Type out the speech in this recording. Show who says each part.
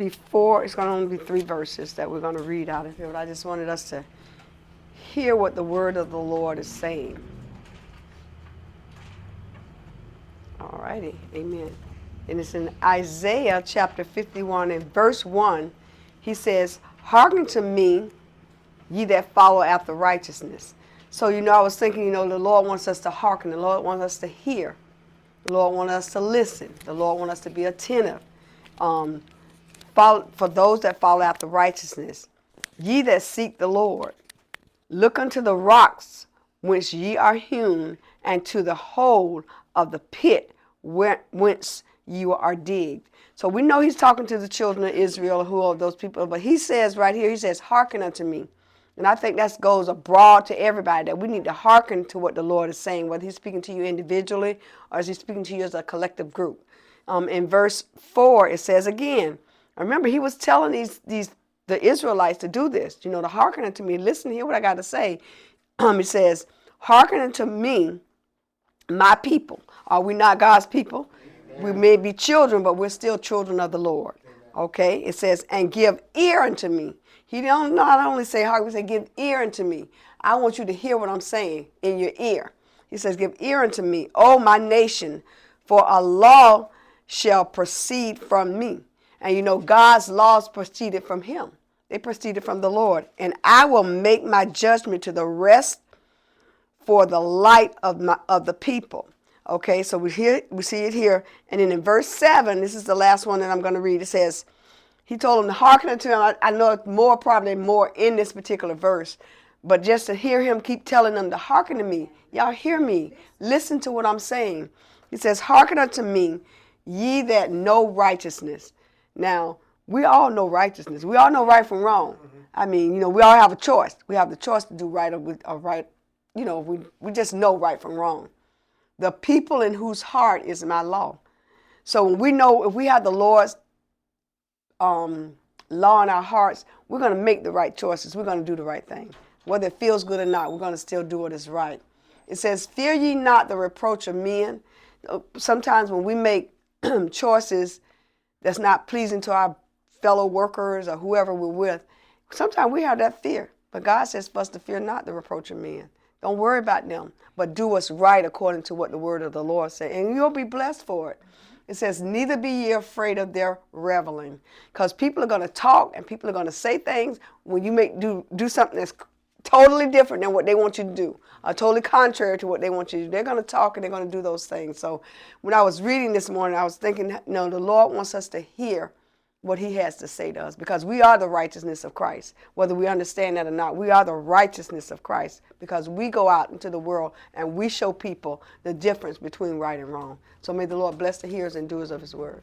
Speaker 1: before, it's going to only be 3 verses that we're going to read out of here, but I just wanted us to hear what the word of the Lord is saying. All righty, amen. And it's in Isaiah chapter 51 and verse 1. He says, hearken to me, ye that follow after righteousness. So, I was thinking, the Lord wants us to hearken. The Lord wants us to hear. The Lord wants us to listen. The Lord wants us to be attentive. For those that follow after righteousness, ye that seek the Lord, look unto the rocks whence ye are hewn, and to the hole of the pit whence you are digged. So we know he's talking to the children of Israel, who are those people, but he says right here, he says, hearken unto me. And I think that goes abroad to everybody, that we need to hearken to what the Lord is saying, whether he's speaking to you individually or is he speaking to you as a collective group. In verse 4, it says again, remember he was telling the Israelites to do this, to hearken unto me. Listen, hear what I got to say. It says, hearken unto me, my people. Are we not God's people? Amen. We may be children, but we're still children of the Lord. Amen. Okay? It says, and give ear unto me. He don't not only say hearken, he say give ear unto me. I want you to hear what I'm saying in your ear. He says, give ear unto me, O my nation, for a law shall proceed from me. And God's laws proceeded from him. They proceeded from the Lord. And I will make my judgment to the rest for the light of the people. Okay, so we see it here. And then in verse 7, this is the last one that I'm going to read. It says, he told them to hearken unto him. I know it's probably more in this particular verse, but just to hear him keep telling them to hearken to me. Y'all hear me. Listen to what I'm saying. He says, hearken unto me, ye that know righteousness. Now, we all know righteousness. We all know right from wrong. I mean, we all have a choice. We have the choice to do right or right. We just know right from wrong. The people in whose heart is my law. So when we know, if we have the Lord's law in our hearts, we're going to make the right choices. We're going to do the right thing. Whether it feels good or not, we're going to still do what is right. It says, fear ye not the reproach of men. Sometimes when we make choices that's not pleasing to our fellow workers or whoever we're with, sometimes we have that fear. But God says for us to fear not the reproach of men. Don't worry about them, but do what's right according to what the word of the Lord says. And you'll be blessed for it. It says, neither be ye afraid of their reveling. Because people are going to talk and people are going to say things when you do something that's totally different than what they want you to do, or totally contrary to what they want you to do. They're going to talk and they're going to do those things. So when I was reading this morning, I was thinking, the Lord wants us to hear what he has to say to us, because we are the righteousness of Christ. Whether we understand that or not, we are the righteousness of Christ, because we go out into the world and we show people the difference between right and wrong. So may the Lord bless the hearers and doers of his word.